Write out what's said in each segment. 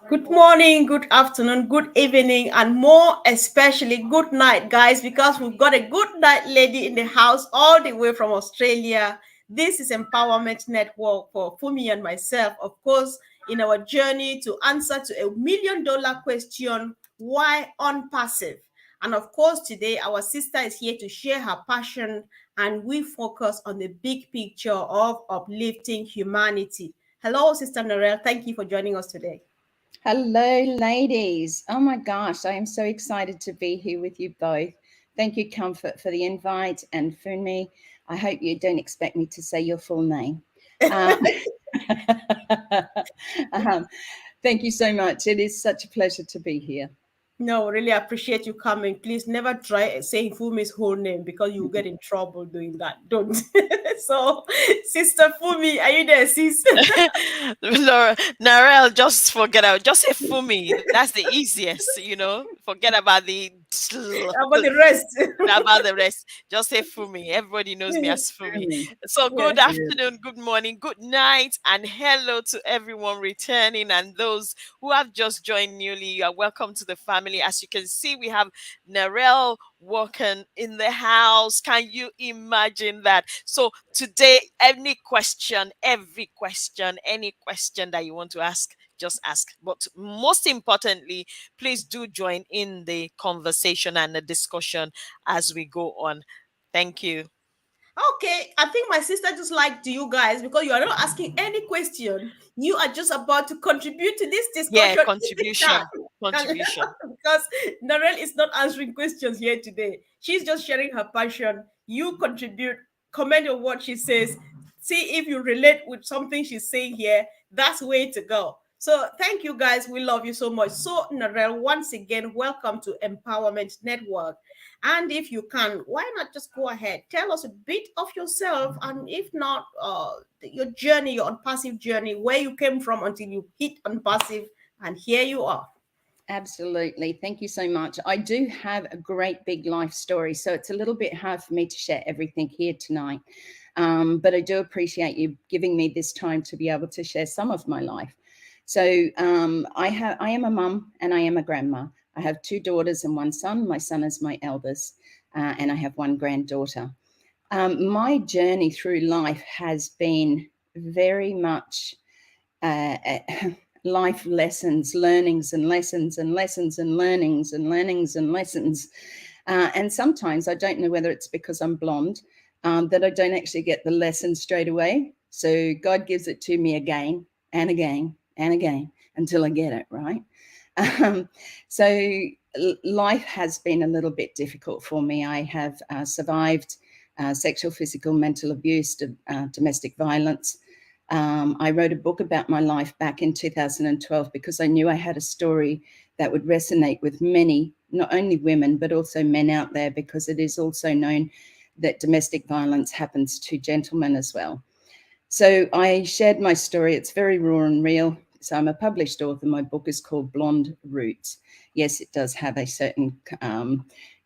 Good morning, good afternoon, good evening, and more especially good night, guys, because we've got a good night lady in the house all the way from Australia. This is Empowerment Network for Fumi and myself, of course, in our journey to answer to $1 million question, why unpassive? And of course, today our sister is here to share her passion, and we focus on the big picture of uplifting humanity. Hello, Sister Norel. Thank you for joining us today. Hello, ladies. Oh my gosh, I am so excited to be here with you both. Thank you, Comfort, for the invite. And Funmi, I hope you don't expect me to say your full name. Uh, um, thank you so much. It is such a pleasure to be here. No, really appreciate you coming. Please never try saying Fumi's whole name because you'll get in trouble doing that. Don't. So, Sister Fumi, are you there, sis? Laura, Narelle, just forget about. Just say Fumi. That's the easiest. Forget about the About the rest. about the rest. Just say Fumi. Everybody knows me as Fumi. So good Yes. afternoon, good morning, good night, and hello to everyone returning and those who have just joined newly. You are welcome to the family. As you can see, we have Narelle walking in the house. Can you imagine that? So today, every question, any question that you want to ask, just ask. But most importantly, please do join in the conversation and the discussion as we go on. Thank you. Okay, I think my sister just liked you guys because you are not asking any question. You are just about to contribute to this Yeah, discussion in the chat. contribution. Contribution. Because Narelle is not answering questions here today. She's just sharing her passion. You contribute, comment on what she says, see if you relate with something she's saying here. That's the way to go. So thank you guys. We love you so much. So Narelle, once again, welcome to Empowerment Network. And if you can, why not just go ahead? Tell us a bit of yourself, and if not, your journey, your unpassive journey, where you came from until you hit unpassive, and here you are. Absolutely. Thank you so much. I do have a great big life story, so it's a little bit hard for me to share everything here tonight. But I do appreciate you giving me this time to be able to share some of my life. So I am a mum and I am a grandma. I have two daughters and one son. My son is my eldest, and I have one granddaughter. My journey through life has been very much life lessons, learnings and lessons and lessons and learnings and learnings and lessons. And sometimes I don't know whether it's because I'm blonde that I don't actually get the lesson straight away. So God gives it to me again and again and again until I get it right. So life has been a little bit difficult for me. I have survived sexual, physical, mental abuse, domestic violence. I wrote a book about my life back in 2012 because I knew I had a story that would resonate with many, not only women, but also men out there, because it is also known that domestic violence happens to gentlemen as well. So I shared my story. It's very raw and real. So I'm a published author. My book is called Blonde Roots. Yes, it does have a certain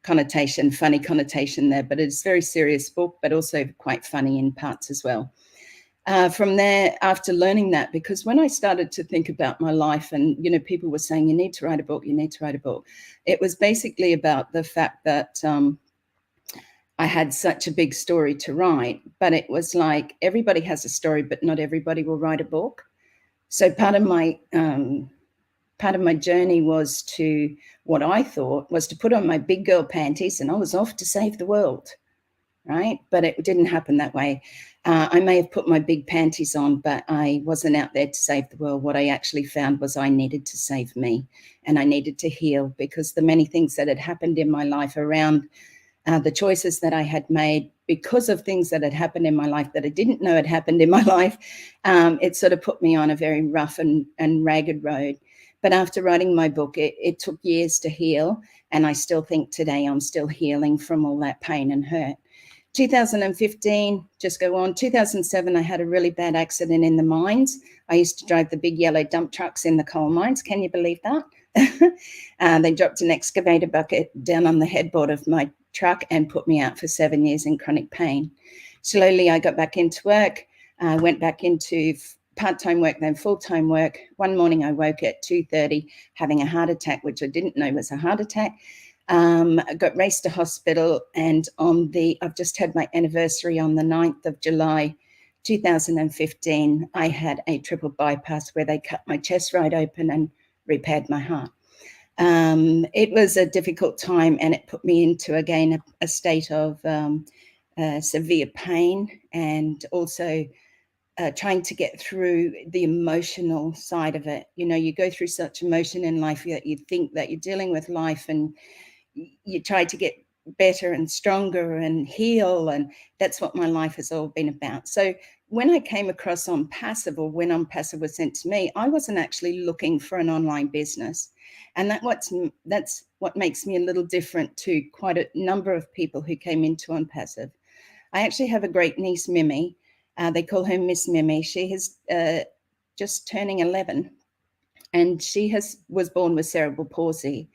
connotation, funny connotation there, but it's a very serious book, but also quite funny in parts as well. From there, after learning that, because when I started to think about my life and, people were saying, you need to write a book, you need to write a book. It was basically about the fact that I had such a big story to write, but it was like everybody has a story, but not everybody will write a book. So part of my journey was to, what I thought was to put on my big girl panties and I was off to save the world, right? But it didn't happen that way. I may have put my big panties on, but I wasn't out there to save the world. What I actually found was I needed to save me and I needed to heal, because the many things that had happened in my life around the choices that I had made because of things that had happened in my life that I didn't know had happened in my life, it sort of put me on a very rough and ragged road. But after writing my book, it took years to heal. And I still think today I'm still healing from all that pain and hurt. 2015, just go on. 2007, I had a really bad accident in the mines. I used to drive the big yellow dump trucks in the coal mines. Can you believe that? They dropped an excavator bucket down on the headboard of my truck and put me out for 7 years in chronic pain. Slowly, I got back into work, went back into part-time work, then full-time work. One morning I woke at 2:30 having a heart attack, which I didn't know was a heart attack. I got raced to hospital, and I've just had my anniversary on the 9th of July 2015. I had a triple bypass where they cut my chest right open and repaired my heart. It was a difficult time, and it put me into, again, a state of severe pain, and also trying to get through the emotional side of it. You know, you go through such emotion in life that you think that you're dealing with life, and you try to get better and stronger and heal, and that's what my life has all been about. So when I came across On Passive, or when On Passive was sent to me, I wasn't actually looking for an online business, and that's what makes me a little different to quite a number of people who came into On Passive. I actually have a great niece, Mimi. They call her Miss Mimi. She is just turning 11, and she was born with cerebral palsy.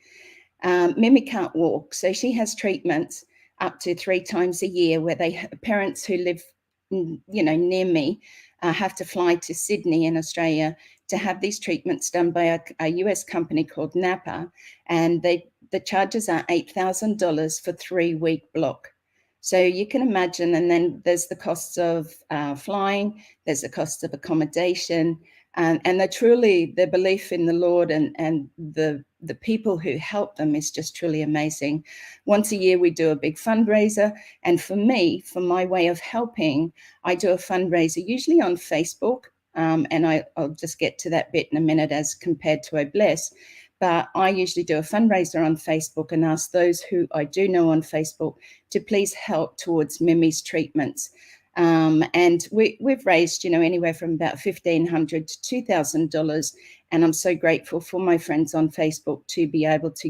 Mimi can't walk, so she has treatments up to 3 times a year where parents who live, near me, have to fly to Sydney in Australia to have these treatments done by a US company called Napa, and the charges are $8,000 for 3-week block. So you can imagine, and then there's the costs of flying, there's the cost of accommodation, and the belief in the Lord and the people who help them is just truly amazing. Once a year we do a big fundraiser, and for me, for my way of helping, I do a fundraiser usually on Facebook, and I'll just get to that bit in a minute as compared to O Bless. But I usually do a fundraiser on Facebook and ask those who I do know on Facebook to please help towards Mimi's treatments. And we've raised, anywhere from about $1,500 to $2,000. And I'm so grateful for my friends on Facebook to be able to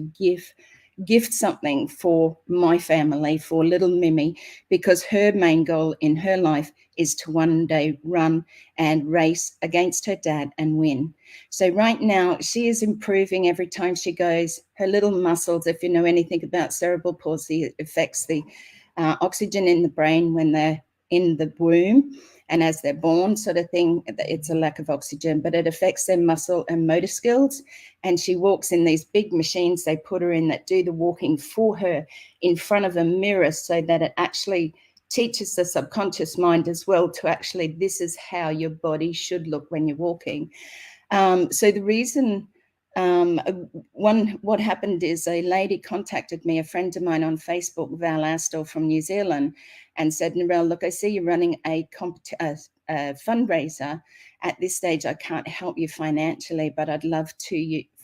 gift something for my family, for little Mimi, because her main goal in her life is to one day run and race against her dad and win. So right now she is improving every time she goes. Her little muscles, if you know anything about cerebral palsy, it affects the oxygen in the brain when they're in the womb and as they're born, sort of thing. It's a lack of oxygen, but it affects their muscle and motor skills. And she walks in these big machines they put her in that do the walking for her in front of a mirror, so that it actually teaches the subconscious mind as well to actually, this is how your body should look when you're walking. So the reason, what happened is a lady contacted me, a friend of mine on Facebook, Val Astor from New Zealand, and said, Narelle, look, I see you're running a fundraiser. At this stage, I can't help you financially, but I'd love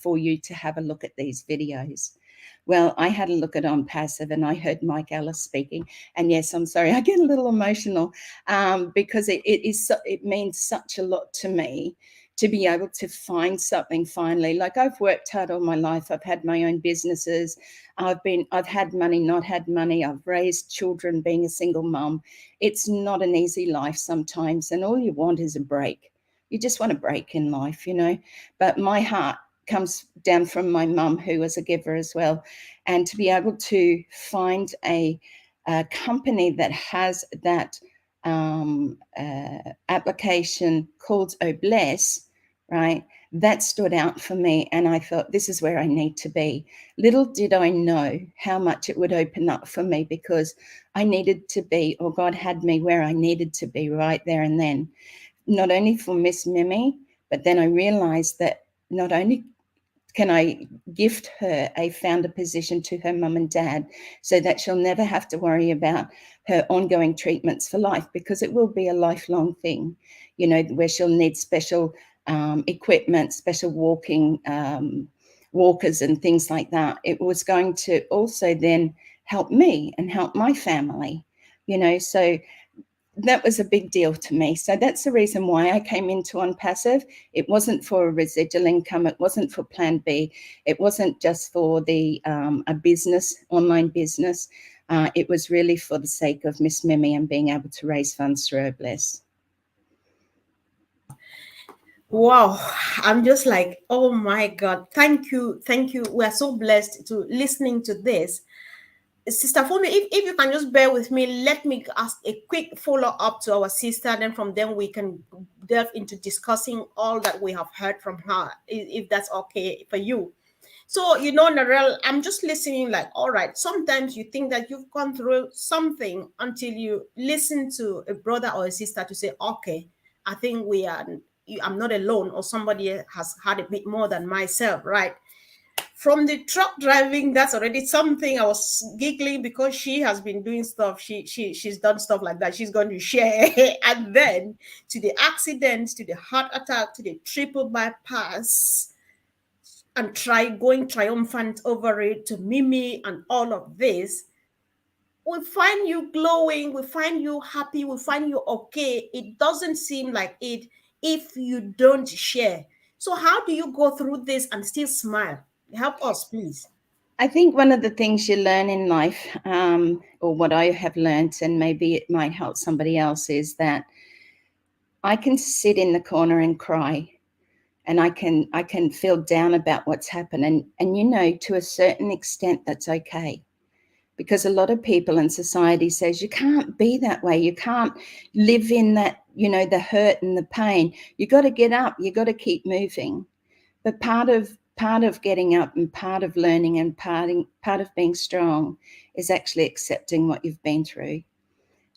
for you to have a look at these videos. Well, I had a look at On Passive, and I heard Mike Ellis speaking. And yes, I'm sorry, I get a little emotional because it means such a lot to me to be able to find something finally. Like, I've worked hard all my life. I've had my own businesses. I've had money, not had money. I've raised children being a single mom. It's not an easy life sometimes, and all you want is a break. You just want a break in life, But my heart comes down from my mum, who was a giver as well. And to be able to find a company that has that application called O Bless, right? That stood out for me, and I thought, this is where I need to be. Little did I know how much it would open up for me, because I needed to be, or God had me where I needed to be right there and then. Not only for Miss Mimi, but then I realized that not only can I gift her a founder position to her mum and dad, so that she'll never have to worry about her ongoing treatments for life, because it will be a lifelong thing, where she'll need special equipment, special walkers and things like that. It was going to also then help me and help my family, so that was a big deal to me. So that's the reason why I came into On Passive. It wasn't for a residual income. It wasn't for Plan B. It wasn't just for a business, online business. It was really for the sake of Miss Mimi and being able to raise funds through O Bless. Wow, I'm just like, oh my God, thank you. We're so blessed to listening to this. Sister Fumi, if you can just bear with me, let me ask a quick follow up to our sister. Then from them we can delve into discussing all that we have heard from her, if that's okay for you. So, Narelle, I'm just listening like, all right, sometimes you think that you've gone through something until you listen to a brother or a sister to say, okay, I think I'm not alone, or somebody has had a bit more than myself, right? From the truck driving, that's already something. I was giggling because she has been doing stuff. She's done stuff like that. She's going to share. And then to the accidents, to the heart attack, to the triple bypass, and try going triumphant over it, to Mimi and all of this. We find you glowing, we find you happy, we find you okay. It doesn't seem like it if you don't share. So how do you go through this and still smile? Help us, please. I think one of the things you learn in life, or what I have learned, and maybe it might help somebody else, is that I can sit in the corner and cry, and I can feel down about what's happened, and to a certain extent that's okay, because a lot of people in society says you can't be that way, you can't live in that, the hurt and the pain. You got to get up, you got to keep moving. But part of getting up, and part of learning, and part of being strong is actually accepting what you've been through,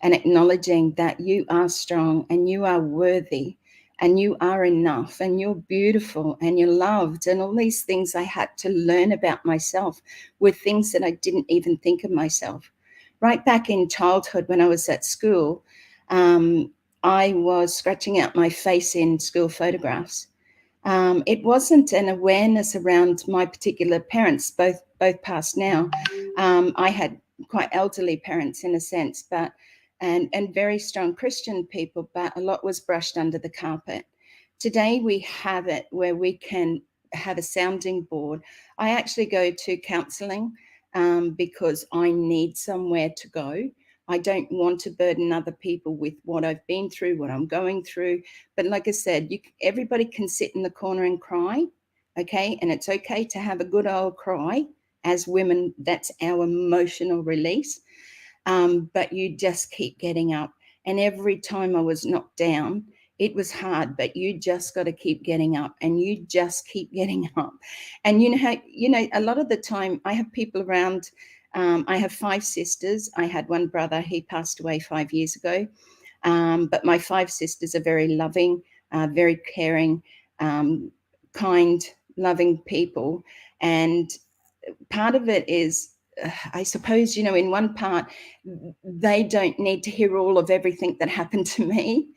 and acknowledging that you are strong and you are worthy and you are enough and you're beautiful and you're loved. And all these things I had to learn about myself were things that I didn't even think of myself. Right back in childhood, when I was at school, I was scratching out my face in school photographs. It wasn't an awareness around my particular parents, both passed now. I had quite elderly parents in a sense, but and very strong Christian people, but a lot was brushed under the carpet. Today we have it where we can have a sounding board. I actually go to counselling because I need somewhere to go. I don't want to burden other people with what I've been through, what I'm going through. But like I said, everybody can sit in the corner and cry, okay? And it's okay to have a good old cry. As women, that's our emotional release. But you just keep getting up. And every time I was knocked down, it was hard, but you just got to keep getting up, and you just keep getting up. And a lot of the time I have people around. I have 5 sisters. I had one brother, he passed away 5 years ago. But my 5 sisters are very loving, very caring, kind, loving people. And part of it is, I suppose, in one part, they don't need to hear all of everything that happened to me,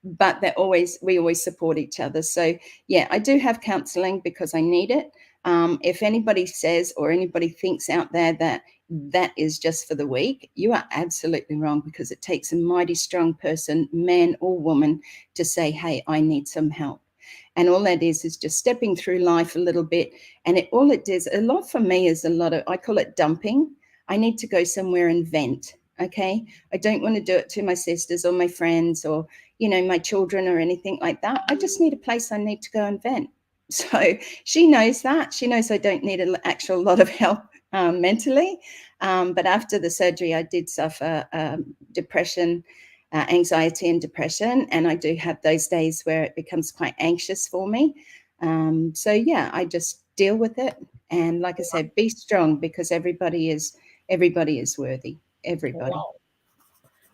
but we always support each other. So yeah, I do have counselling because I need it. If anybody says, or anybody thinks out there that that is just for the weak, you are absolutely wrong, because it takes a mighty strong person, man or woman, to say, hey, I need some help. And all that is just stepping through life a little bit. And all it does, a lot for me, is I call it dumping. I need to go somewhere and vent. Okay. I don't want to do it to my sisters or my friends or, my children or anything like that. I just need a place I need to go and vent. So she knows that. She knows I don't need an actual lot of help mentally. But after the surgery, I did suffer depression, anxiety and depression. And I do have those days where it becomes quite anxious for me. So yeah, I just deal with it. And like I said, be strong, because everybody is worthy. Everybody. Wow.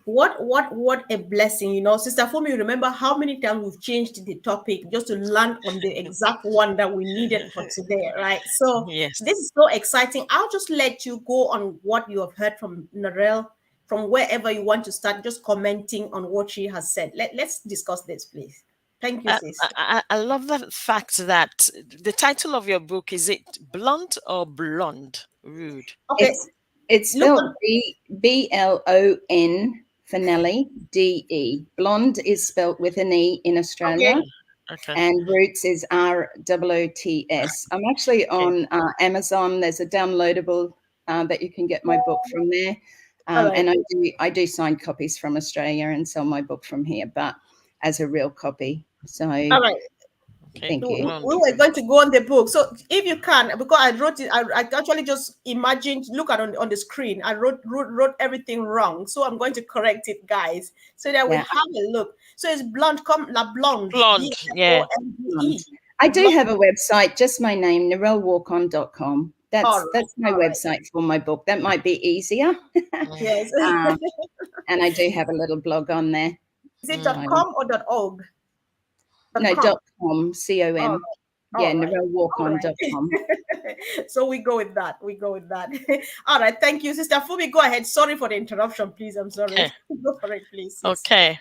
What a blessing, Sister Fumi. Remember how many times we've changed the topic just to land on the exact one that we needed for today, right? So this Yes. is so exciting. I'll just let you go on what you have heard from Narelle, from wherever you want to start, just commenting on what she has said. Let's discuss this, please. Thank you, sis. I love the fact that the title of your book, is it Blunt or Blonde? Rude. Okay, It's look spelled on. Blon for Nelly, DE. Blonde is spelt with an E in Australia, Okay, Okay. and Roots is Roots. I'm actually Okay. on Amazon. There's a downloadable that you can get my book from there. all right, And I do sign copies from Australia and sell my book from here, but as a real copy. So all right. Okay. Thank So you. Blonde we were root. going to go on the book. So if you can, because I wrote it, I actually just imagined, look at on the screen. I wrote everything wrong. So I'm going to correct it, guys, so that we Yeah, have a look. So it's blonde, come la blonde, Blonde. Yeah. BLONDE. blonde. I do Blonde. have a website, just my name, narellewalkon.com. All That's right, my all right. website for my book. That might be easier. Mm, Yes. um, and I do have a little blog on there. Is it mm. So, .com or .org? no, .com. .com, All C-O-M. right. Yeah, All right. All narellewalkon.com. right. So we go with that. We go with that. All right. Thank you, Sister Fubi. Go ahead. Sorry for the interruption, please. I'm sorry. Okay. Go for it, please. Yes. Okay.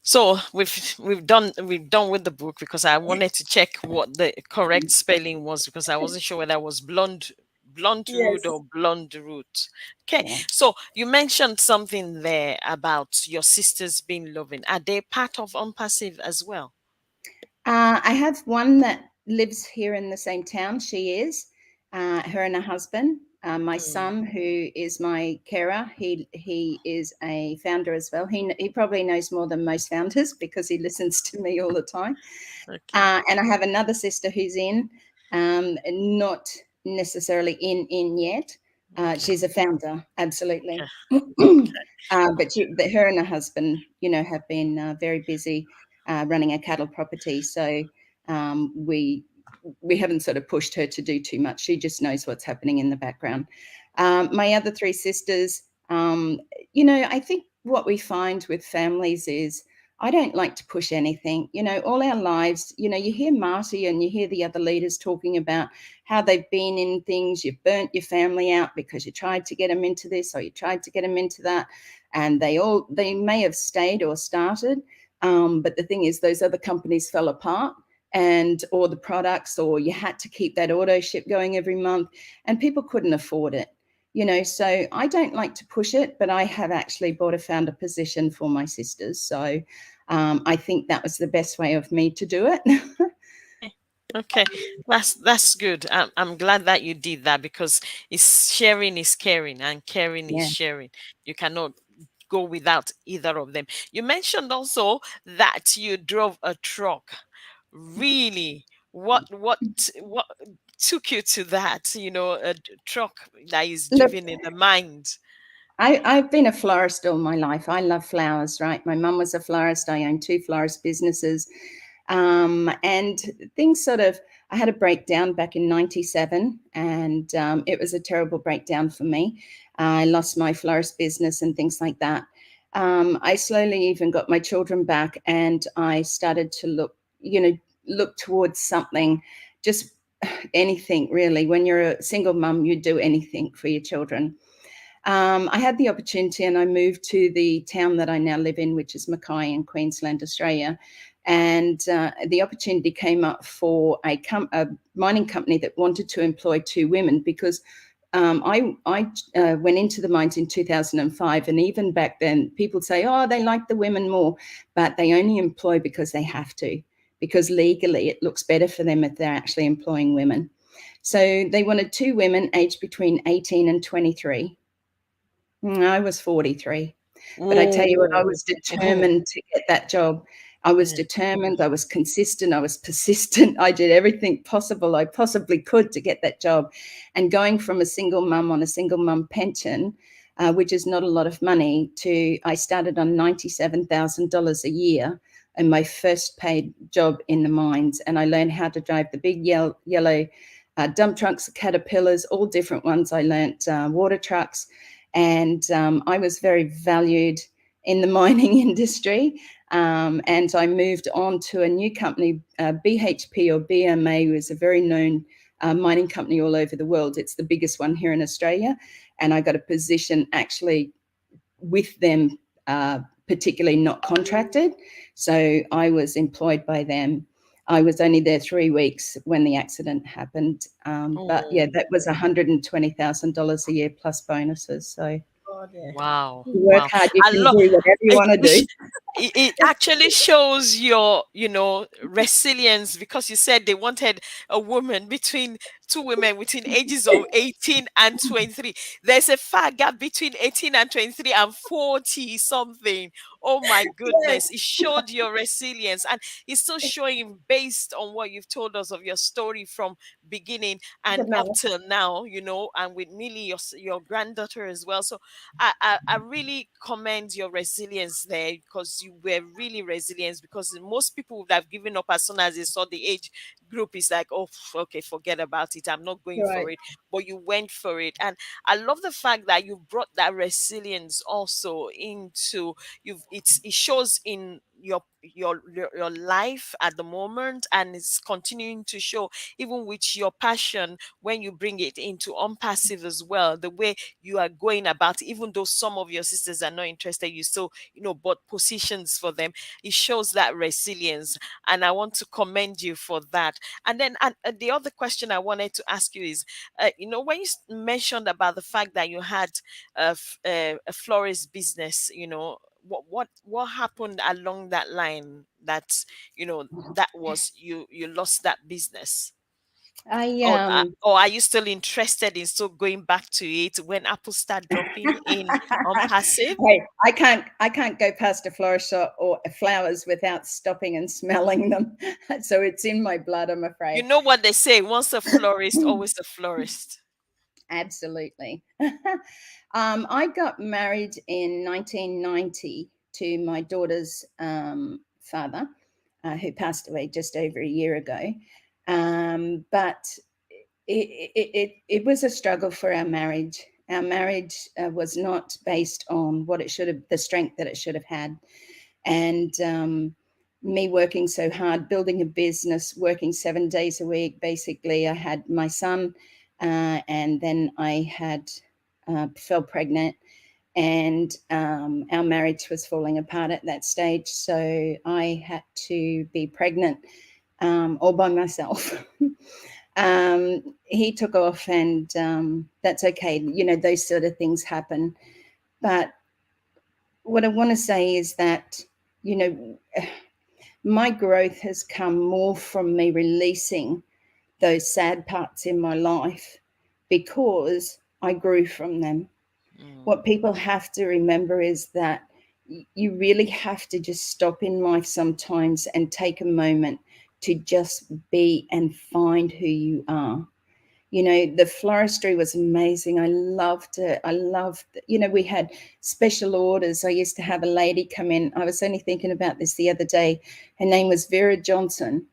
So we've done with the book because I wanted to check what the correct spelling was because I wasn't sure whether it was blunt root Yes. or blonde root. Okay. Yeah. So you mentioned something there about your sisters being loving. Are they part of Unpassive as well? I have one that lives here in the same town. She is her and her husband. My Mm, son, who is my carer, he is a founder as well. He probably knows more than most founders because he listens to me all the time. okay. And I have another sister who's in, not necessarily in yet. Okay. She's a founder, absolutely. Okay. But her and her husband, have been very busy running a cattle property. So we haven't sort of pushed her to do too much. She just knows what's happening in the background. My other three sisters, I think what we find with families is I don't like to push anything. All our lives, you hear Marty and you hear the other leaders talking about how they've been in things. You've burnt your family out because you tried to get them into this or you tried to get them into that. And they may have stayed or started. But the thing is, those other companies fell apart or the products, or you had to keep that auto ship going every month and people couldn't afford it. So I don't like to push it, but I have actually bought a founder position for my sisters. So I think that was the best way of me to do it. Okay, that's good. I'm glad that you did that because it's sharing is caring and caring is Yeah. sharing. You cannot go without either of them. You mentioned also that you drove a truck. Really? What took you to that? Truck that is Look, driven in the mind. I've been a florist all my life. I love flowers, right? My mum was a florist. I own two florist businesses. And things I had a breakdown back in 97, and it was a terrible breakdown for me. I lost my florist business and things like that. I slowly even got my children back, and I started to look towards something, just anything really. When you're a single mum, you do anything for your children. I had the opportunity and I moved to the town that I now live in, which is Mackay in Queensland, Australia. And the opportunity came up for a mining company that wanted to employ two women because I went into the mines in 2005. And even back then, people say, oh, they like the women more, but they only employ because they have to, because legally it looks better for them if they're actually employing women. So they wanted two women aged between 18 and 23. I was 43. But I tell you what, I Oh, was determined to get that job. I was yeah. determined, I was consistent, I was persistent. I did everything possible I possibly could to get that job. And going from a single mum on a single mum pension, which is not a lot of money, I started on $97,000 a year in my first paid job in the mines. And I learned how to drive the big yellow dump trucks, Caterpillars, all different ones. I learnt water trucks. And I was very valued in the mining industry. And I moved on to a new company, BHP or BMA, was a very known mining company all over the world. It's the biggest one here in Australia. And I got a position actually with them, particularly not contracted. So I was employed by them. I was only there 3 weeks when the accident happened. But yeah, Oh, that was $120,000 a year plus bonuses. So God, yeah. wow. you work Wow. hard, you I can love do whatever you want to do. it actually shows your, resilience, because you said they wanted a woman between two women between ages of 18 and 23. There's a far gap between 18 and 23 and 40 something. Oh my Yes. goodness. It showed your resilience, and it's still showing based on what you've told us of your story from beginning and Good up night. till now, and with Millie, your granddaughter as well. So I really commend your resilience there, because you were really resilient, because most people would have given up as soon as they saw the age group. Is like, oh, okay, forget about it, I'm not going for Right. it. But you went for it, and I love the fact that you brought that resilience also into it shows in your life at the moment, and it's continuing to show even with your passion when you bring it into unpassive as well, the way you are going about it, even though some of your sisters are not interested, you still, bought positions for them. It shows that resilience, and I want to commend you for that. And then the other question I wanted to ask you is, when you mentioned about the fact that you had a florist business, what happened along that line, that that was you lost that business? I Or are you still interested in still going back to it when apples start dropping in on passive? Hey, I can't go past a florist shop or flowers without stopping and smelling them. So it's in my blood, I'm You afraid. know what they say, once a florist, always a florist. Absolutely. I got married in 1990 to my daughter's father, who passed away just over a year ago. But it was a struggle for our marriage. Our marriage was not based on what it should have, the strength that it should have had. And me working so hard, building a business, working 7 days a week. Basically, I had my son, and then I had fell pregnant, and our marriage was falling apart at that stage. So I had to be pregnant all by myself. He took off, and that's okay. Those sort of things happen. But what I want to say is that, you know, my growth has come more from me releasing those sad parts in my life because I grew from them. Mm, What people have to remember is that you really have to just stop in life sometimes and take a moment to just be and find who you are. The floristry was amazing. I loved it. We had special orders. I used to have a lady come in. I was only thinking about this the other day. Her name was Vera Johnson,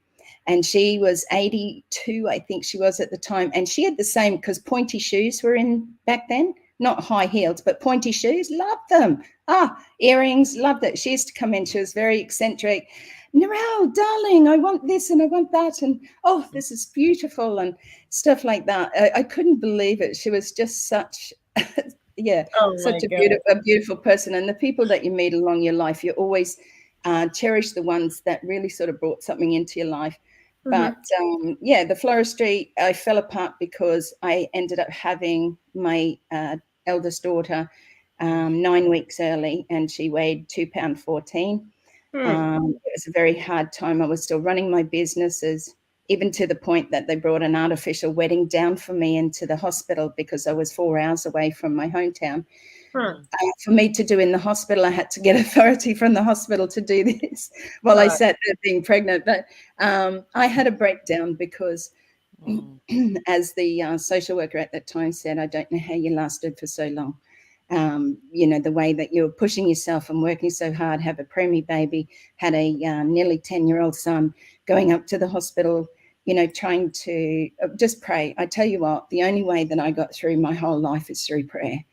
and she was 82, I think she was at the time. And she had the same, because pointy shoes were in back then, not high heels, but pointy shoes. Loved them. Earrings, loved it. She used to come in. She was very eccentric. Narelle, darling, I want this and I want that. And oh, this is beautiful. And stuff like that. I couldn't believe it. She was just such, yeah, Oh my such a God. beautiful person. And the people that you meet along your life, you always cherish the ones that really sort of brought something into your life. Mm-hmm. But yeah, the floristry, I fell apart because I ended up having my eldest daughter mm, 9 weeks early, and she weighed 2 pound 14. Hmm. It was a very hard time. I was still running my businesses, even to the point that they brought an artificial wedding down for me into the hospital because I was 4 hours away from my hometown. Hmm. mm, For me to do in the hospital, I had to get authority from the hospital to do this while I Right. sat there being pregnant. But I had a breakdown because, mm, as the social worker at that time said, I don't know how you lasted for so long. The way that you're pushing yourself and working so hard, have a preemie baby, had a nearly 10-year-old son, going up to the hospital, trying to just pray. I tell you what, the only way that I got through my whole life is through prayer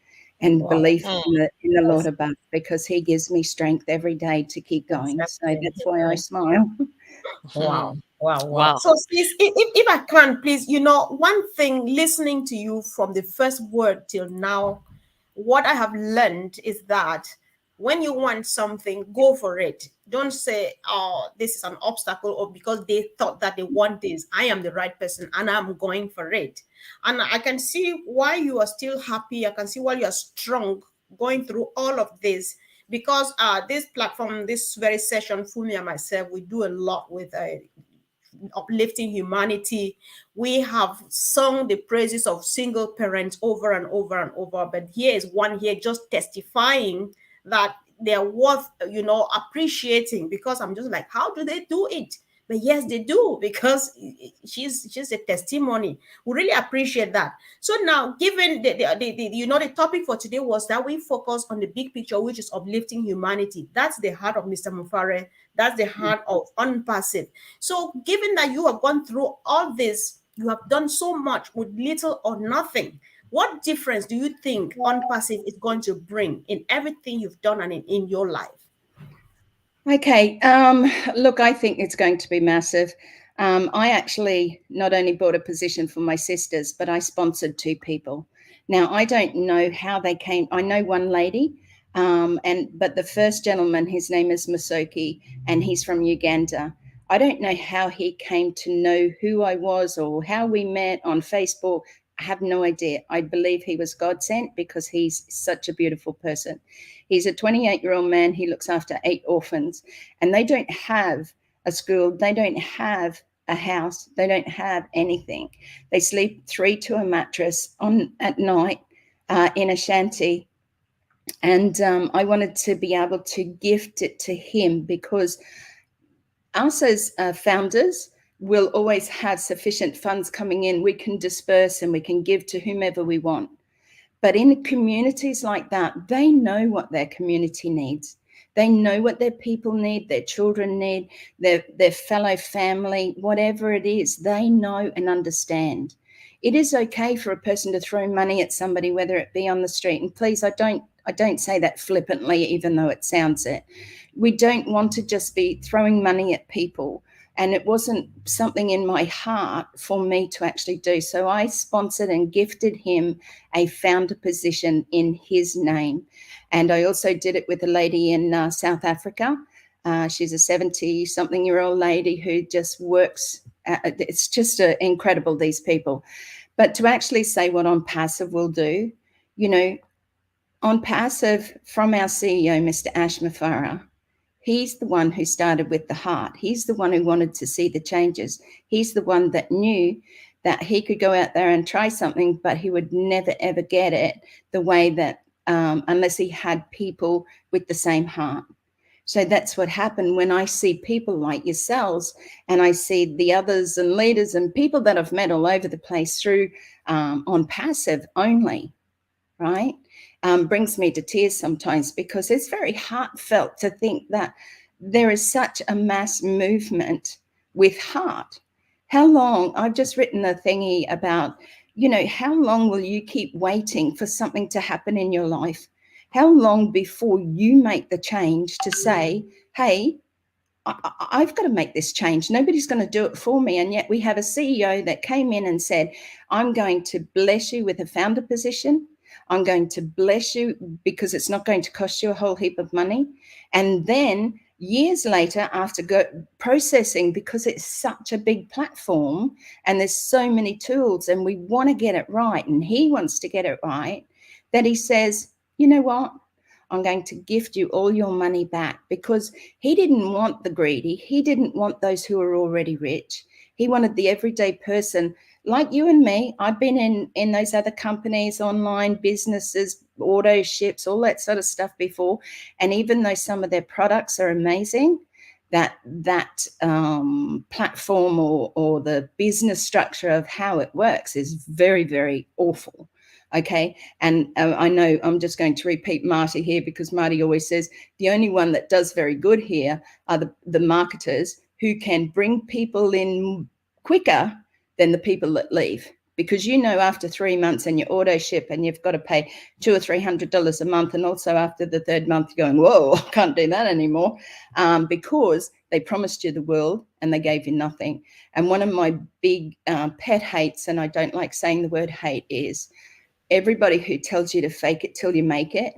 and Wow. belief mm, in the Lord Yes. above, because He gives me strength every day to keep going. So Exactly. that's why I smile. mm. Wow, wow, wow. Wow. So, sis, if I can, please, one thing listening to you from the first word till now, what I have learned is that when you want something, go for it. Don't say, oh, this is an obstacle, or because they thought that they want this, I am the right person and I'm going for it. And I can see why you are still happy. I can see why you are strong going through all of this because this platform, this very session, Fumi and myself, we do a lot with uplifting humanity. We have sung the praises of single parents over and over and over, but here is one here just testifying that they're worth, appreciating, because I'm just like, how do they do it? But yes, they do, because she's a testimony. We really appreciate that. So now, given the topic for today was that we focus on the big picture, which is uplifting humanity. That's the heart of Mr. Mufare. That's the heart of Unpassive. So, given that you have gone through all this, you have done so much with little or nothing. What difference do you think Unpassive is going to bring in everything you've done and in your life? Okay. Look, I think it's going to be massive. I actually not only bought a position for my sisters, but I sponsored 2 people. Now, I don't know how they came. I know one lady, but the first gentleman, his name is Masoki, and he's from Uganda. I don't know how he came to know who I was or how we met on Facebook. I have no idea. I believe he was God sent because he's such a beautiful person. He's a 28-year-old man. He looks after 8 orphans, and they don't have a school. They don't have a house. They don't have anything. They sleep 3 to a mattress on at night in a shanty. And I wanted to be able to gift it to him because us as founders will always have sufficient funds coming in. We can disperse and we can give to whomever we want. But in communities like that, they know what their community needs. They know what their people need, their children need, their fellow family, whatever it is, they know and understand. It is okay for a person to throw money at somebody, whether it be on the street. And please, I don't say that flippantly, even though it sounds it. We don't want to just be throwing money at people. And it wasn't something in my heart for me to actually do. So I sponsored and gifted him a founder position in his name. And I also did it with a lady in South Africa. She's a 70-something-year-old lady who just works. It's just incredible, these people. But to actually say what On Passive will do, On Passive, from our CEO, Mr. Ash Mafara, he's the one who started with the heart. He's the one who wanted to see the changes. He's the one that knew that he could go out there and try something, but he would never, ever get it the way that, unless he had people with the same heart. So that's what happened when I see people like yourselves and I see the others and leaders and people that I've met all over the place through On Passive only, right? Brings me to tears sometimes because it's very heartfelt to think that there is such a mass movement with heart. How long? I've just written a thingy about, how long will you keep waiting for something to happen in your life? How long before you make the change to say, hey, I've got to make this change. Nobody's going to do it for me. And yet we have a CEO that came in and said, I'm going to bless you with a founder position. I'm going to bless you because it's not going to cost you a whole heap of money. And then years later, after processing, because it's such a big platform and there's so many tools and we want to get it right and he wants to get it right, that he says, you know what? I'm going to gift you all your money back, because he didn't want the greedy. He didn't want those who are already rich. He wanted the everyday person like you and me. I've been in those other companies, online businesses, auto ships, all that sort of stuff before. And even though some of their products are amazing, that platform or the business structure of how it works is very, very awful. Okay. And I know I'm just going to repeat Marty here, because Marty always says the only one that does very good here are the marketers who can bring people in quicker than the people that leave. Because after 3 months and you auto ship and you've got to pay $200 or $300 a month, and also after the 3rd month you're going, whoa, I can't do that anymore, because they promised you the world and they gave you nothing. And one of my big pet hates, and I don't like saying the word hate, is everybody who tells you to fake it till you make it.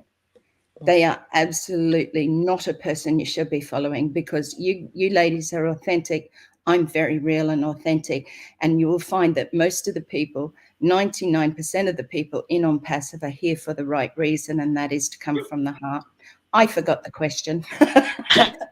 They are absolutely not a person you should be following, because you ladies are authentic. I'm very real and authentic. And you will find that most of the people, 99% of the people in On Passive, are here for the right reason, and that is to come from the heart. I forgot the question.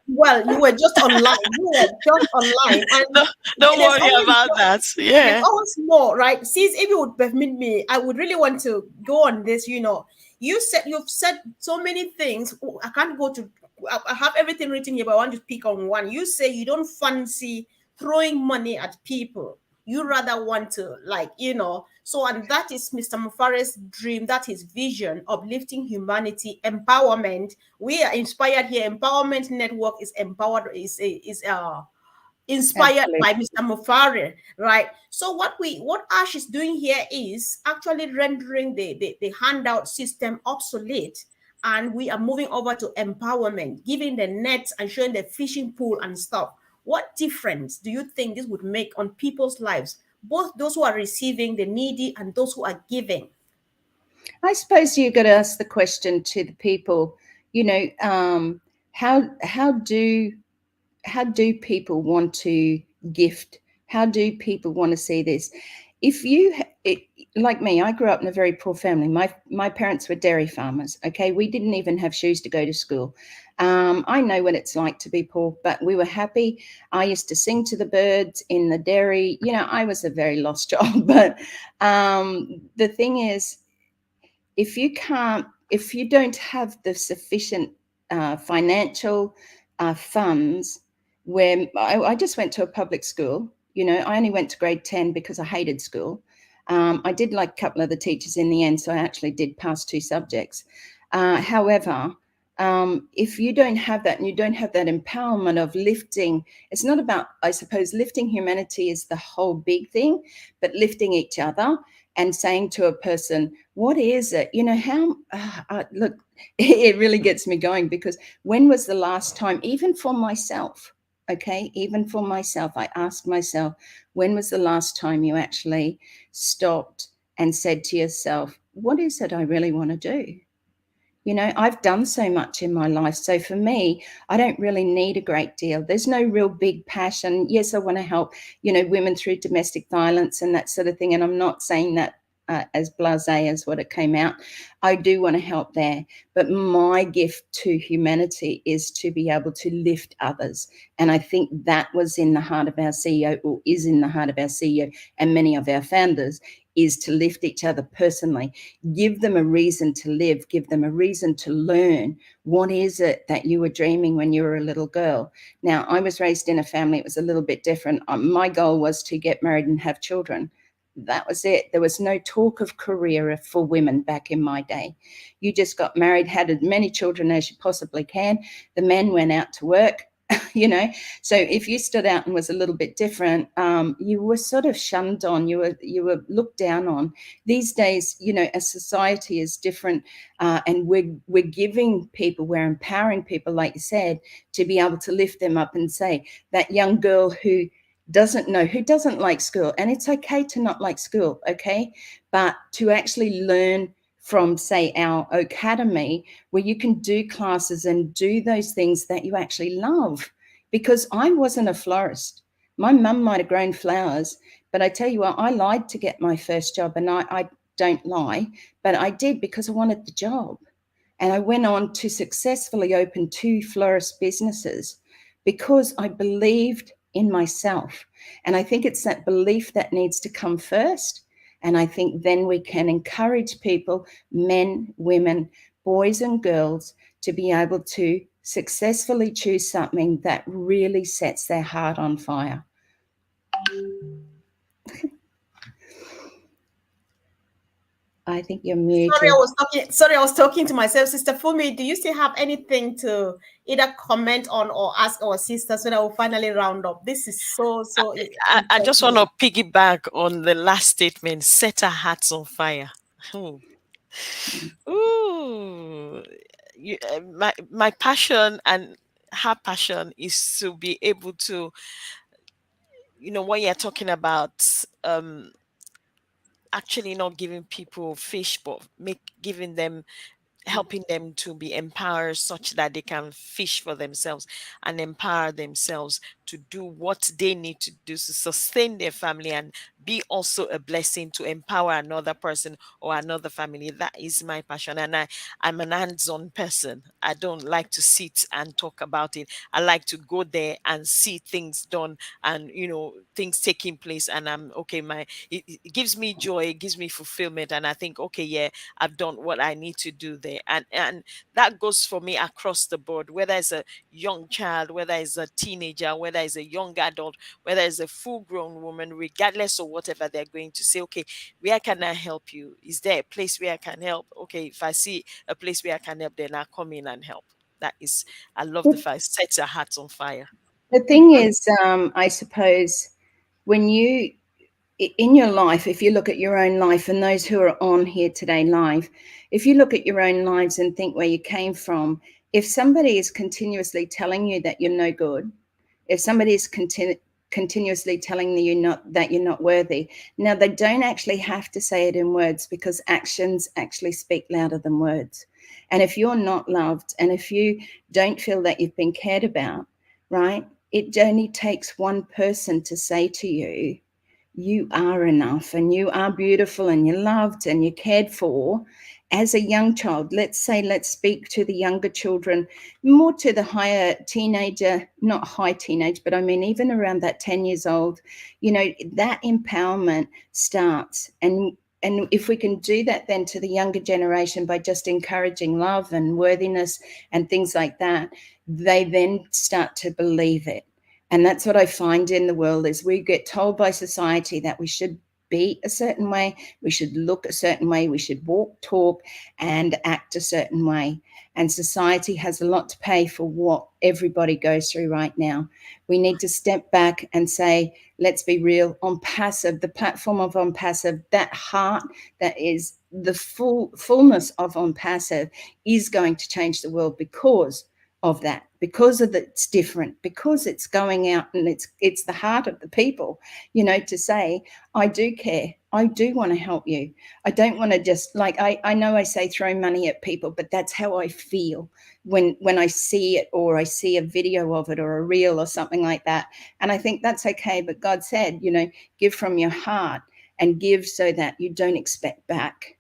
Well, you were just online. You were just online, No, and don't there's worry always about that. there's Yeah. always more, right? Since if you would permit me, I would really want to go on this. You've said so many things. Oh, I can't go to. I have everything written here, but I want to pick on one. You say you don't fancy throwing money at people. You rather want to, so, and that is Mr. Mufare's dream. That is vision, uplifting humanity, empowerment. We are inspired here. Empowerment Network is empowered. Is inspired by Absolutely. Mr. Mufare, right? So what Ash is doing here is actually rendering the handout system obsolete, and we are moving over to empowerment, giving the nets and showing the fishing pool and stuff. What difference do you think this would make on people's lives, both those who are receiving, the needy, and those who are giving? I suppose you got to ask the question to the people. You know, how do people want to gift? How do people want to see this? If you it, like me, I grew up in a very poor family. My parents were dairy farmers. Okay, we didn't even have shoes to go to school. I know what it's like to be poor, but we were happy. I used to sing to the birds in the dairy. I was a very lost child. But the thing is, if you don't have the sufficient financial funds, where I just went to a public school. I only went to grade 10 because I hated school. I did like a couple of the teachers in the end, so I actually did pass 2 subjects. However, if you don't have that, and you don't have that empowerment of lifting, it's not about, I suppose, lifting humanity is the whole big thing, but lifting each other and saying to a person, what is it? How, look, it really gets me going, because when was the last time, even for myself, okay, even for myself, I ask myself, when was the last time you actually stopped and said to yourself, what is it I really want to do? I've done so much in my life. So for me, I don't really need a great deal. There's no real big passion. Yes, I want to help, women through domestic violence and that sort of thing. And I'm not saying that as blasé as what it came out. I do want to help there. But my gift to humanity is to be able to lift others. And I think that was in the heart of our CEO, or is in the heart of our CEO and many of our founders, is to lift each other personally, give them a reason to live, give them a reason to learn. What is it that you were dreaming when you were a little girl? Now, I was raised in a family, it was a little bit different. My goal was to get married and have children. That was it. There was no talk of career for women back in my day. You just got married, had as many children as you possibly can. The men went out to work, you know. So if you stood out and was a little bit different, you were sort of shunned on. You were looked down on. These days, a society is different, and we're giving people, we're empowering people, like you said, to be able to lift them up and say, that young girl who doesn't like school, and it's okay to not like school, okay, but to actually learn from, say, our academy, where you can do classes and do those things that you actually love. Because I wasn't a florist. My mum might have grown flowers, but I tell you what, I lied to get my first job, and I don't lie, but I did because I wanted the job. And I went on to successfully open 2 florist businesses because I believed in myself. And I think it's that belief that needs to come first. And I think then we can encourage people, men, women, boys, and girls, to be able to successfully choose something that really sets their heart on fire. I think you're muted. Sorry, I was talking to myself. Sister Fumi, do you still have anything to either comment on or ask our sister, so that we'll finally round up? This is so I just want important. to piggyback on the last statement, set our hearts on fire. Hmm. Ooh, my passion and her passion is to be able to, what you're talking about, actually not giving people fish, but giving them helping them to be empowered such that they can fish for themselves and empower themselves to do what they need to do to sustain their family and be also a blessing to empower another person or another family. That is my passion. And I'm an hands-on person. I don't like to sit and talk about it. I like to go there and see things done and things taking place. And I'm okay, it gives me joy, it gives me fulfillment. And I think, okay, yeah, I've done what I need to do there. And that goes for me across the board, whether it's a young child, whether it's a teenager, whether it's a young adult, whether it's a full grown woman, regardless of whatever they're going to say, okay, where can I help you? Is there a place where I can help? Okay, if I see a place where I can help, then I'll come in and help. That is, I love the fact, sets our hearts on fire. The thing is, I suppose, when you, in your life, if you look at your own life and those who are on here today live, if you look at your own lives and think where you came from, if somebody is continuously telling you that you're no good, if somebody is continuously telling you that you're not worthy, now they don't actually have to say it in words, because actions actually speak louder than words. And if you're not loved, and if you don't feel that you've been cared about, right, it only takes one person to say to you, you are enough and you are beautiful and you're loved and you're cared for. As a young child, let's speak to the younger children, more to the higher teenager, not high teenage, but I mean even around that 10 years old, that empowerment starts. And if we can do that then to the younger generation by just encouraging love and worthiness and things like that, they then start to believe it. And that's what I find in the world, is we get told by society that we should be a certain way, we should look a certain way, we should walk, talk, and act a certain way. And society has a lot to pay for what everybody goes through right now. We need to step back and say, let's be real. On Passive, the platform of On Passive, that heart that is the fullness of On Passive is going to change the world because of that, because of it's different, because it's going out and it's the heart of the people, to say, I do care, I do want to help you. I don't want to just, like, I know I say throw money at people, but that's how I feel when I see it, or I see a video of it or a reel or something like that. And I think that's okay, but God said, give from your heart, and give so that you don't expect back.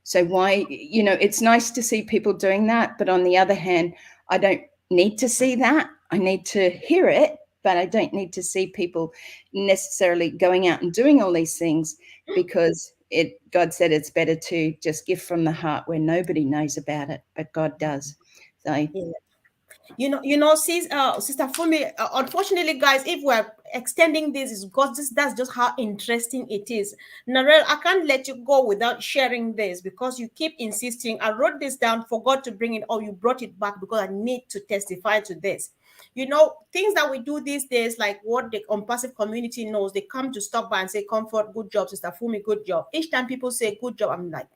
So why, it's nice to see people doing that, but on the other hand, I don't need to see that. I need to hear it, but I don't need to see people necessarily going out and doing all these things, because God said it's better to just give from the heart where nobody knows about it, but God does. So Yeah. Sister Fumi, unfortunately, guys, if we're extending this, is because that's just how interesting it is. Narelle, I can't let you go without sharing this, because you keep insisting. I wrote this down, forgot to bring it, or you brought it back because I need to testify to this. Things that we do these days, like what the unpassive community knows, they come to stop by and say, Comfort, good job, Sister Fumi, good job. Each time people say good job, I'm like,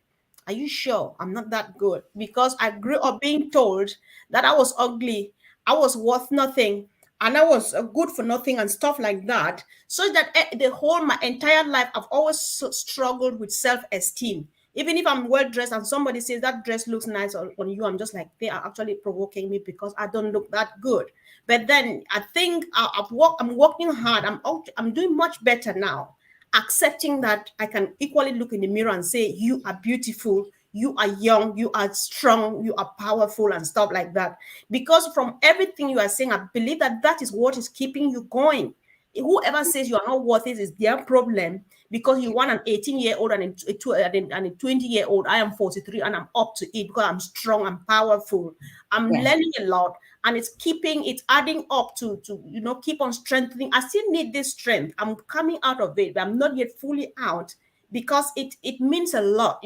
are you sure I'm not that good? Because I grew up being told that I was ugly, I was worth nothing, and I was good for nothing and stuff like that. So that my entire life, I've always struggled with self-esteem. Even if I'm well dressed and somebody says that dress looks nice on you, I'm just like, they are actually provoking me because I don't look that good. But then I think I'm working hard. I'm doing much better now, accepting that I can equally look in the mirror and say, you are beautiful, you are young, you are strong, you are powerful, and stuff like that. Because from everything you are saying, I believe that that is what is keeping you going. Whoever says you are not worth it is their problem, because you want an 18-year-old and a 20-year-old. I am 43 and I'm up to it because I'm strong, I'm powerful, I'm yeah, learning a lot, and it's adding up to keep on strengthening. I still need this strength. I'm coming out of it, but I'm not yet fully out, because it means a lot.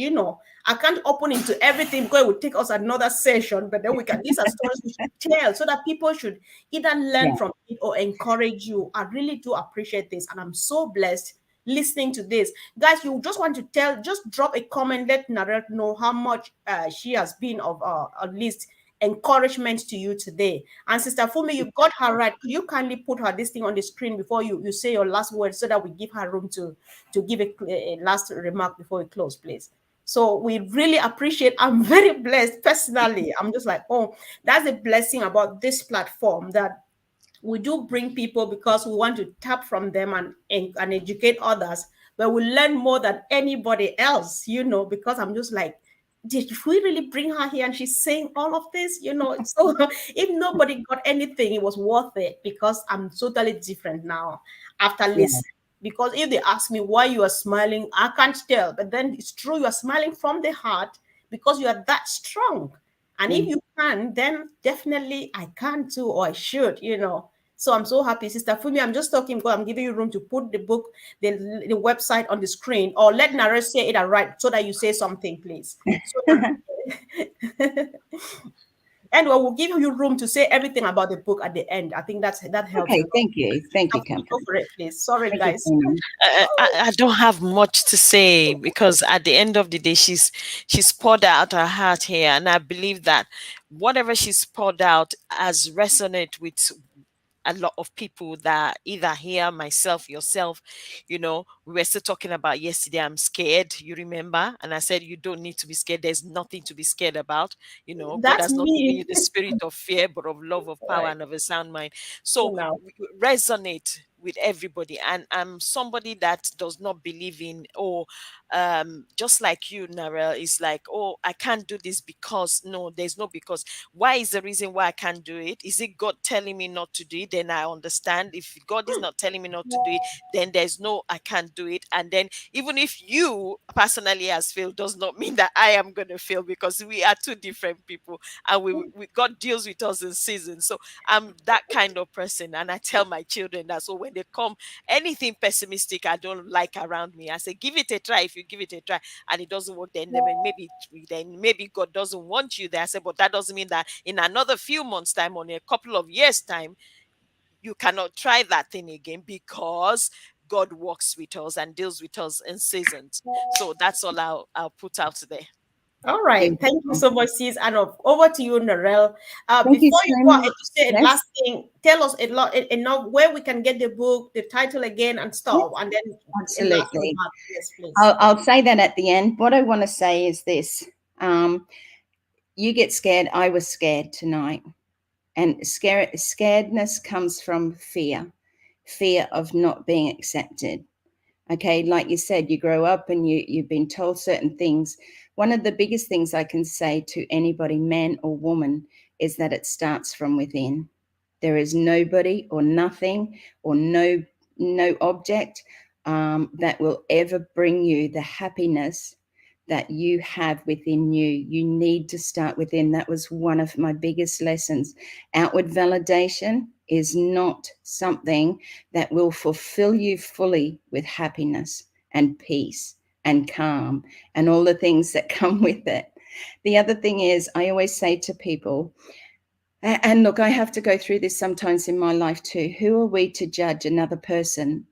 I can't open into everything because it would take us another session, but then these are stories we should tell so that people should either learn yeah. from it or encourage you. I really do appreciate this, and I'm so blessed listening to this. Guys, you just want to just drop a comment, let Narelle know how much she has been of at least encouragement to you today. And Sister Fumi, you got her right. Could you kindly put her this thing on the screen before you say your last word, so that we give her room to give a last remark before we close, please? So we really appreciate. I'm very blessed personally. I'm just like, oh, that's a blessing about this platform, that we do bring people because we want to tap from them and educate others, but we learn more than anybody else, because I'm just like, did we really bring her here and she's saying all of this, so if nobody got anything, it was worth it, because I'm totally different now after Yeah. listening. Because if they ask me why you are smiling, I can't tell, but then it's true, you are smiling from the heart because you are that strong. And if Mm. you can, then definitely I can too, or I should. So I'm so happy, Sister Fumi. I'm just talking because I'm giving you room to put the book, the website on the screen, or let Nare say it right so that you say something, please. So that and we'll give you room to say everything about the book at the end. I think that helps a Okay, lot. thank you. Thank you, Sister Fumi, go Company. for it, please. Sorry, Thank you, guys. Carmen. I don't have much to say because at the end of the day, she's poured out her heart here, and I believe that whatever she's poured out has resonated with a lot of people that either here, myself, yourself, we were still talking about yesterday. I'm scared, you remember? And I said, you don't need to be scared. There's nothing to be scared about. God That's has not given you me. the spirit of fear, but of love, of power, Right. and of a sound mind. So Now. resonate with everybody. And I'm somebody that does not believe in, just like you, Narelle, is like, oh, I can't do this because, no, there's no because. Why is the reason why I can't do it? Is it God telling me not to do it? Then I understand. If God is not telling me not to do it, then there's no I can't do it. And then even if you personally has failed, does not mean that I am going to fail, because we are two different people, and we God deals with us in seasons. So I'm that kind of person, and I tell my children that. So when they come anything pessimistic I don't like around me, I say, give it a try. If you give it a try and it doesn't work, then maybe God doesn't want you there. I say, but that doesn't mean that in another few months' time, or in a couple of years' time, you cannot try that thing again, because God works with us and deals with us in seasons. So that's all I'll put out there. All right. Thank you Beautiful. so much, sis. And over to you, Narelle. Thank you Before you so go ahead much. to say a Yes, last thing, tell us a lot enough where we can get the book, the title again, and stuff. yes, And then a last absolutely. remark. Yes, please. I'll say that at the end. What I want to say is this. You get scared. I was scared tonight. And scaredness comes from fear of not being accepted. Okay, like you said, you grow up and you've been told certain things. One of the biggest things I can say to anybody, man or woman, is that it starts from within. There is nobody or nothing or no object that will ever bring you the happiness that you have within you. You need to start within. That was one of my biggest lessons. Outward validation is not something that will fulfill you fully with happiness and peace and calm and all the things that come with it. The other thing is, I always say to people, and look, I have to go through this sometimes in my life too. Who are we to judge another person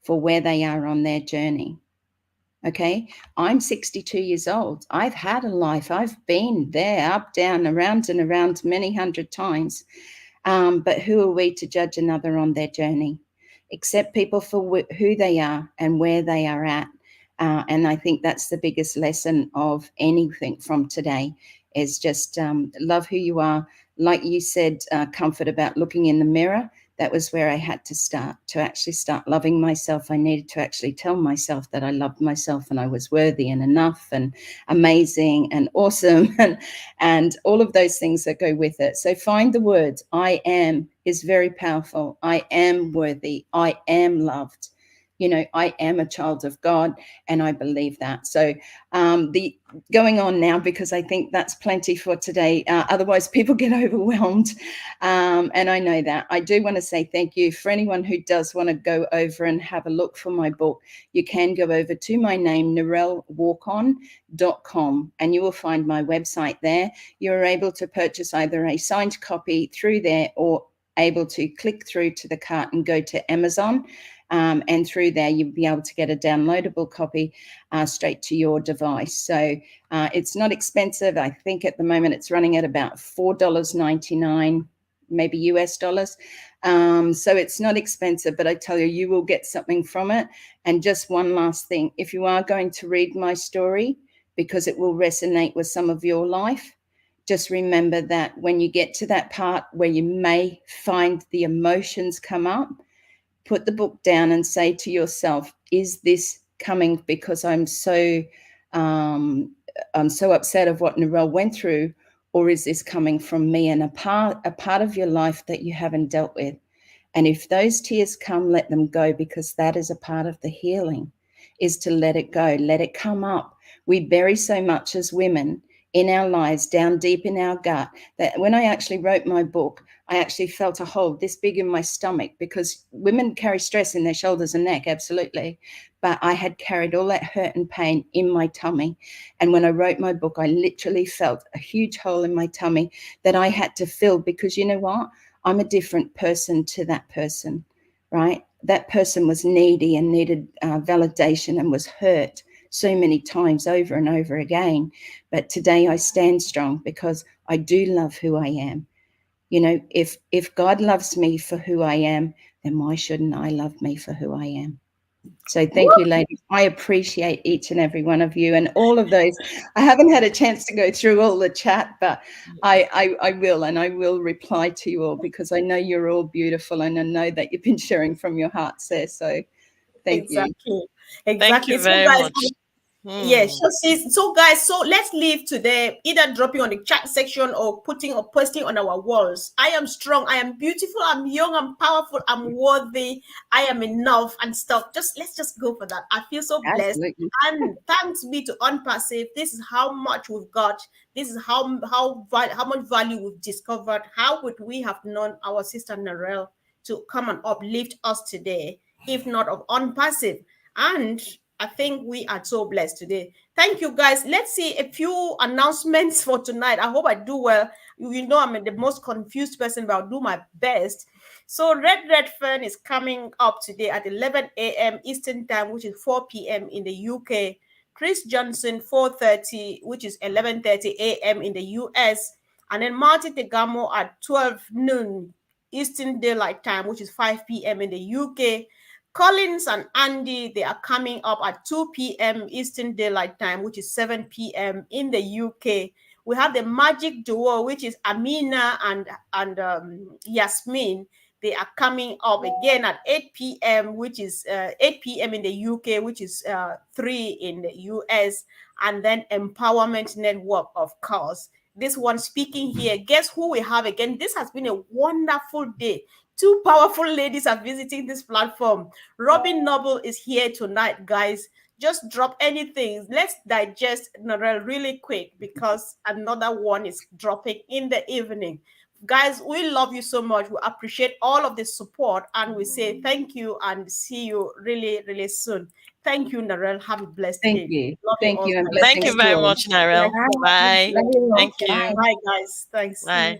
for where they are on their journey? Okay, I'm 62 years old. I've had a life. I've been there, up, down, around and around many hundred times. But who are we to judge another on their journey? Accept people for who they are and where they are at. And I think that's the biggest lesson of anything from today is just love who you are. Like you said, Comfort, about looking in the mirror. That was where I had to actually start loving myself. I needed to actually tell myself that I loved myself and I was worthy and enough and amazing and awesome and all of those things that go with it. So find the words. I am is very powerful. I am worthy. I am loved. I am a child of God, and I believe that. So the going on now, because I think that's plenty for today. Otherwise, people get overwhelmed, and I know that. I do want to say thank you for anyone who does want to go over and have a look for my book. You can go over to my name, narellewalkon.com, and you will find my website there. You're able to purchase either a signed copy through there or able to click through to the cart and go to Amazon. And through there, you'll be able to get a downloadable copy straight to your device. So it's not expensive. I think at the moment it's running at about $4.99, maybe US dollars. So it's not expensive, but I tell you, you will get something from it. And just one last thing, if you are going to read my story, because it will resonate with some of your life. Just remember that when you get to that part where you may find the emotions come up, put the book down and say to yourself, is this coming because um, I'm so upset of what Narelle went through, or is this coming from me and a part of your life that you haven't dealt with? And if those tears come, let them go, because that is a part of the healing, is to let it go, let it come up. We bury so much as women in our lives, down deep in our gut, that when I actually wrote my book, I actually felt a hole this big in my stomach, because women carry stress in their shoulders and neck, absolutely. But I had carried all that hurt and pain in my tummy. And when I wrote my book, I literally felt a huge hole in my tummy that I had to fill, because you know what? I'm a different person to that person, right? That person was needy and needed validation and was hurt so many times over and over again. But today I stand strong because I do love who I am. You know, if God loves me for who I am, then why shouldn't I love me for who I am? So thank you, ladies. I appreciate each and every one of you and all of those. I haven't had a chance to go through all the chat, but I will, and I will reply to you all, because I know you're all beautiful, and I know that you've been sharing from your hearts there. So thank you. Exactly. Thank Exactly. you So, very guys, much. yeah, Hmm. so guys, so let's leave today, either dropping on the chat section or putting or posting on our walls. I am strong, I am beautiful, I'm young, I'm powerful, I'm worthy, I am enough and stuff. Let's just go for that. I feel so blessed. Absolutely. And thanks be to Unpassive. This is how much we've got. This is how much value we've discovered. How would we have known our sister Narelle to come and uplift us today, if not of Unpassive? And I think we are so blessed today. Thank you, guys. Let's see a few announcements for tonight. I hope I do well. You know, I'm the most confused person, but I'll do my best. So, Red Fern is coming up today at 11 a.m. Eastern Time, which is 4 p.m. in the UK. Chris Johnson, 4:30, which is 11:30 a.m. in the US. And then Martin Tegamo at 12 noon Eastern Daylight Time, which is 5 p.m. in the UK. Collins and Andy, they are coming up at 2 p.m. Eastern Daylight Time, which is 7 p.m. in the UK. We have the Magic Duo, which is Amina and Yasmin. They are coming up again at 8 p.m., which is 8 p.m. in the UK, which is 3 in the US. And then Empowerment Network, of course. This one speaking here. Guess who we have again? This has been a wonderful day. Two powerful ladies are visiting this platform. Robin Noble is here tonight, guys. Just drop anything. Let's digest Narelle really quick, because another one is dropping in the evening. Guys, we love you so much. We appreciate all of the support, and we say thank you and see you really, really soon. Thank you, Narelle. Have a blessed Thank day. you. Love you Thank all, you, and guys. Thank blessings you Thank to very you. all. much, Yes, Narelle. Bye. yes, Bye. Love yes. you all. Thank you. Bye. Bye, guys. Thanks. See Bye. you.